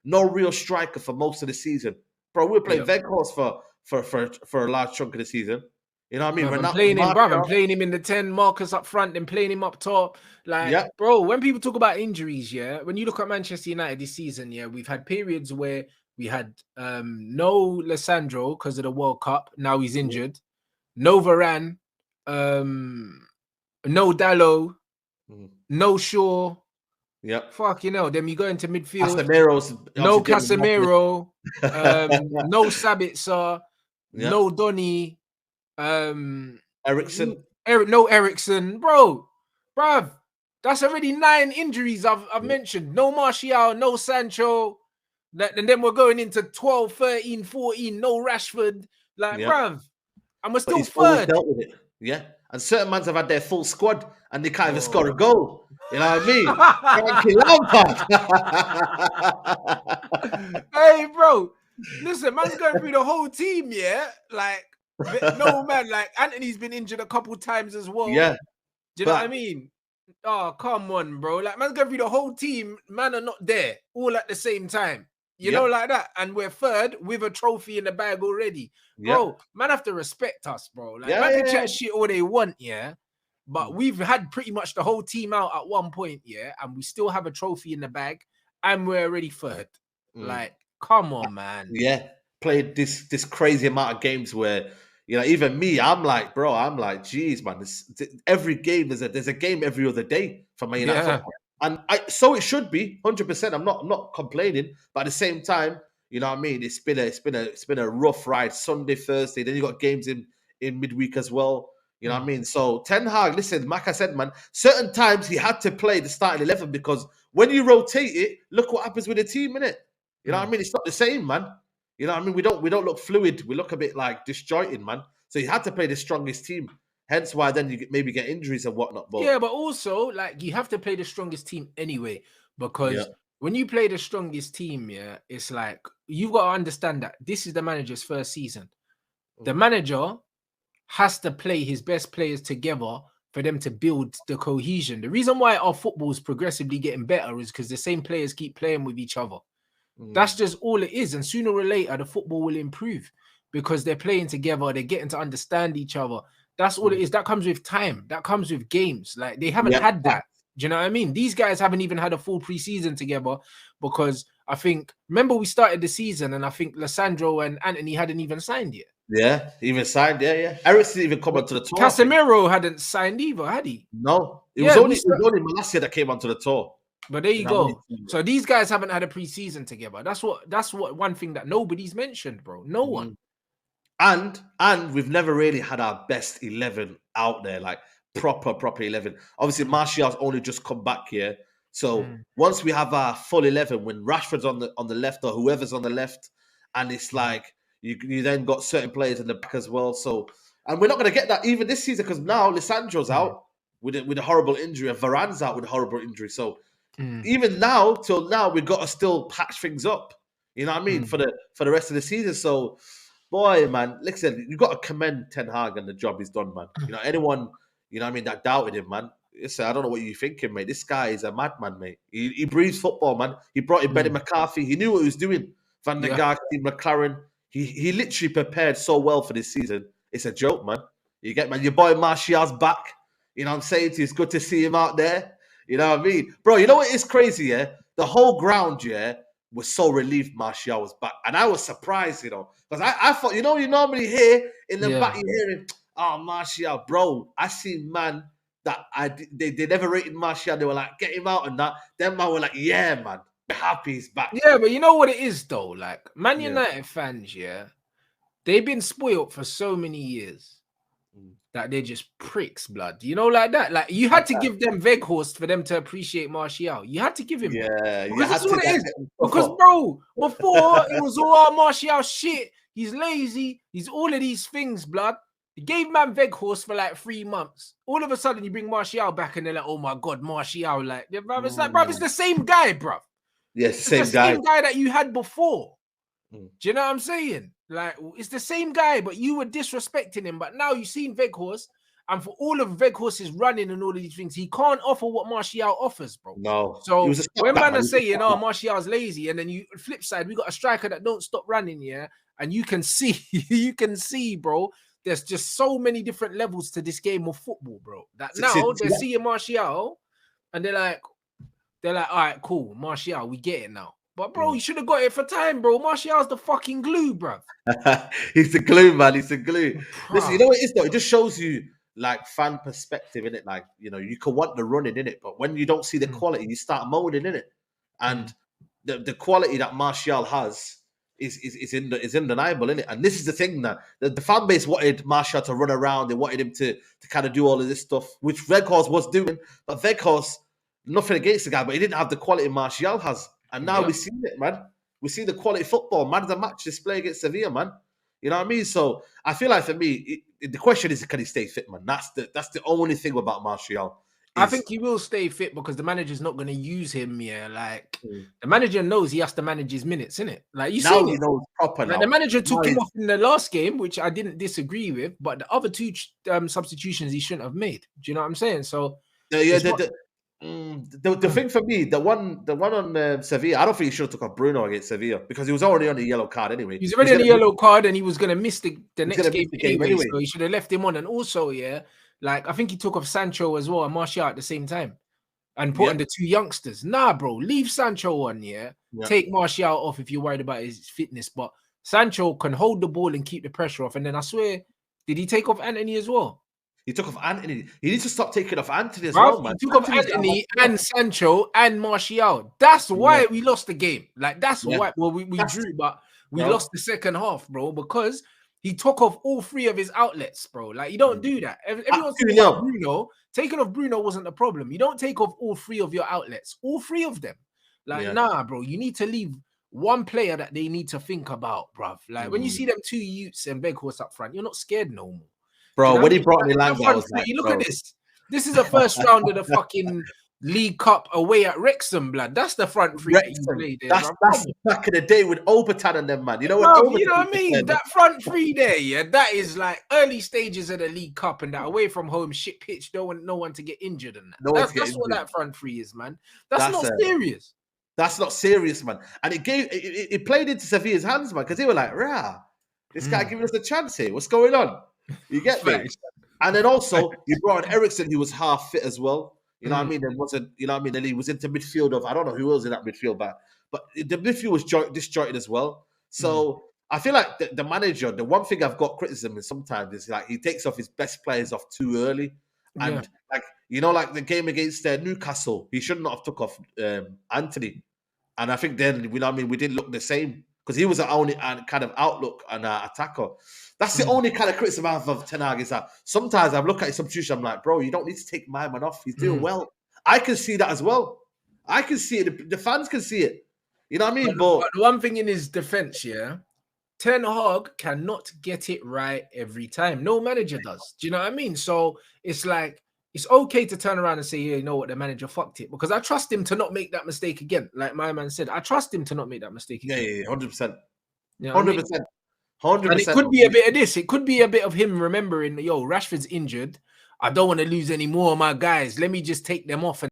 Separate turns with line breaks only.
no real striker for most of the season. Bro, we were playing Weghorst for a large chunk of the season. You know what I mean?
I'm playing him, bro. I'm playing him in the 10, Marcus up front, then playing him up top. Like, bro, when people talk about injuries, when you look at Manchester United this season, we've had periods where we had no Lissandro because of the World Cup. Now he's injured. No Varane. No Dallo. No Shaw.
Yep.
Fuck, then you go into midfield.
Casemiro's
no Casemiro. No Sabitzer. No Donny.
Eriksen.
No Eriksen. Bruv. That's already 9 injuries I've mentioned. No Martial, no Sancho. And then we're going into 12, 13, 14. No Rashford. Like, bruv. And we're still third.
Dealt with it. Yeah. And certain mans have had their full squad and they can't even score a goal. You know what I
mean? Hey, bro. Listen, man's going through the whole team, Like, no, man. Like, Anthony's been injured a couple times as well.
Yeah.
Do you know what I mean? Oh, come on, bro. Like, man's going through the whole team. Man are not there all at the same time. You know, like that. And we're third with a trophy in the bag already. Bro, man have to respect us, bro. Like, man can chat shit all they want, but we've had pretty much the whole team out at one point, and we still have a trophy in the bag, and we're already third. Like, come on, man.
Yeah, played this crazy amount of games where, even me, I'm like, geez, man, every game there's a game every other day for Man United. And so it should be 100%. I'm not complaining, but at the same time, you know what I mean. It's been a rough ride. Sunday, Thursday, then you got games in midweek as well. You know what I mean? So Ten Hag, listen, like I said, man, certain times he had to play the starting 11 because when you rotate it, look what happens with the team, innit? You know what I mean? It's not the same, man. You know what I mean? We don't look fluid. We look a bit like disjointed, man. So he had to play the strongest team. Hence why then you maybe get injuries and whatnot.
But also, like, you have to play the strongest team anyway, because when you play the strongest team, it's like, you've got to understand that this is the manager's first season. The manager has to play his best players together for them to build the cohesion. The reason why our football is progressively getting better is because the same players keep playing with each other. That's just all it is. And sooner or later, the football will improve because they're playing together. They're getting to understand each other. That's all it is. That comes with time. That comes with games. Like, they haven't had that. Do you know what I mean? These guys haven't even had a full preseason together because remember we started the season and I think Lissandro and Anthony hadn't even signed yet.
Yeah, even signed. Yeah. Eriksen even come onto the tour.
Casemiro hadn't signed either, had he?
No. It was only Malacia that came onto the tour.
But there you go. So these guys haven't had a preseason together. That's what one thing that nobody's mentioned, bro. No one.
And we've never really had our best 11 out there, like proper 11. Obviously, Martial's only just come back here. So once we have our full 11, when Rashford's on the left or whoever's on the left, and it's like you then got certain players in the back as well. So, and we're not going to get that even this season because now Lissandro's out with a horrible injury, and Varane's out with a horrible injury. So even now, till now, we've got to still patch things up. You know what I mean? For the rest of the season. So, boy, man, listen, you got to commend Ten Hag and the job he's done, man. You know, anyone, you know what I mean, that doubted him, man. Listen, I don't know what you're thinking, mate. This guy is a madman, mate. He breathes football, man. He brought in Benny McCarthy. He knew what he was doing. Van der Gaag, McLaren. He literally prepared so well for this season. It's a joke, man. You get, man, your boy Martial's back. You know what I'm saying? It's good to see him out there. You know what I mean? Bro, you know what is crazy, The whole ground, was so relieved Martial was back. And I was surprised, because I thought, you normally hear in the back, you're hearing, oh, Martial, bro. I seen man that they never rated Martial. They were like, get him out and that. Then man were like, yeah, man. Happy he's back.
Yeah, but you know what it is, though? Like, Man United fans, they've been spoiled for so many years that they're just pricks, blood. You know, like that. Like, you had to give them Weghorst for them to appreciate Martial. You had to give him.
Yeah,
because that's what it is. Because, bro, before it was all Martial shit. He's lazy. He's all of these things, blood. He gave man Weghorst for like 3 months. All of a sudden, you bring Martial back and they're like, oh my God, Martial. Like, bruv, it's like, bruv, it's the same guy, bruv.
Yes,
it's the same guy that you had before. Do you know what I'm saying? Like, it's the same guy, but you were disrespecting him. But now you've seen Weghorst, and for all of Weghorst's running and all of these things, he can't offer what Martial offers, bro.
No.
So when man are saying, "Oh, Martial's lazy," and then you flip side, we got a striker that don't stop running, yeah, and you can see, bro. There's just so many different levels to this game of football, bro. That now they're seeing Martial, and they're like, all right, cool, Martial, we get it now. But bro, you should have got it for time, bro. Martial's the fucking glue, bro.
He's the glue, man. He's the glue. Listen, you know what it is though? It just shows you like fan perspective in it. Like, you know, you can want the running in it, but when you don't see the quality, you start moaning in it. And the quality that Martial has is undeniable, in it. And this is the thing that the fan base wanted Martial to run around. They wanted him to kind of do all of this stuff, which Weghorst was doing. But Weghorst, nothing against the guy, but he didn't have the quality Martial has. And now we see it, man. We see the quality football. Man of the match display against Sevilla, man. You know what I mean? So I feel like for me, the question is, can he stay fit, man? That's the only thing about Martial.
I think he will stay fit because the manager's not going to use him. Yeah, like the manager knows he has to manage his minutes, innit? Like you see,
he knows proper.
Like, the manager took him off in the last game, which I didn't disagree with, but the other two substitutions he shouldn't have made. Do you know what I'm saying? So
the thing for me, the one on Sevilla, I don't think he should have took off Bruno against Sevilla because he was already on the yellow card anyway.
He's already on the yellow card and he was going to miss the next game anyway. So he should have left him on. And also, like I think he took off Sancho as well and Martial at the same time and put on the two youngsters. Nah, bro, leave Sancho on, take Martial off if you're worried about his fitness. But Sancho can hold the ball and keep the pressure off. And then I swear, did he take off Antony as well?
He took off Antony. He needs to stop taking off Antony as well, man.
He took off Antony and Sancho and Martial. That's why we lost the game. Like, that's why. Well, we drew, but we lost the second half, bro, because he took off all three of his outlets, bro. Like, you don't do that. Everyone's talking about Bruno. Taking off Bruno wasn't the problem. You don't take off all three of your outlets. All three of them. Like, nah, bro. You need to leave one player that they need to think about, bruv. Like, when you see them two Utes and Weghorst up front, you're not scared no more.
Bro, you know, when he brought Elanga, I was like,
look at this. This is the first round of the fucking League Cup away at Wrexham, blood. That's the front three that you played there.
That's back in the day with Obertan and them, man. You know
what? You know what I mean? That front three there, that is like early stages of the League Cup and that away from home shit pitch. No one to get injured and that. That's what that front three is, man. That's not serious.
That's not serious, man. And it played into Sevilla's hands, man, because they were like, rah, this guy giving us a chance here. What's going on? You get me? And then also you brought in Eriksen, who was half fit as well. You know what I mean? And wasn't, you know what I mean? Then he was into midfield of, I don't know who was in that midfield, but the midfield was disjointed as well. So I feel like the manager, the one thing I've got criticism is sometimes is like he takes off his best players off too early. And like, you know, like the game against Newcastle, he shouldn't have took off Antony. And I think then, you know what I mean, we didn't look the same because he was the only kind of outlook and attacker. That's the only kind of criticism I have of Ten Hag is that sometimes I look at his substitution, I'm like, bro, you don't need to take my man off. He's doing well. I can see that as well. I can see it. The fans can see it. You know what I mean?
But the one thing in his defense, Ten Hag cannot get it right every time. No manager does. Do you know what I mean? So it's like, it's okay to turn around and say, yeah, you know what, the manager fucked it. Because I trust him to not make that mistake again. Like my man said, I trust him to not make that mistake again.
Yeah, 100%.
You know
100%. 100%.
And it could be a bit of this. It could be a bit of him remembering, Rashford's injured. I don't want to lose any more of my guys. Let me just take them off.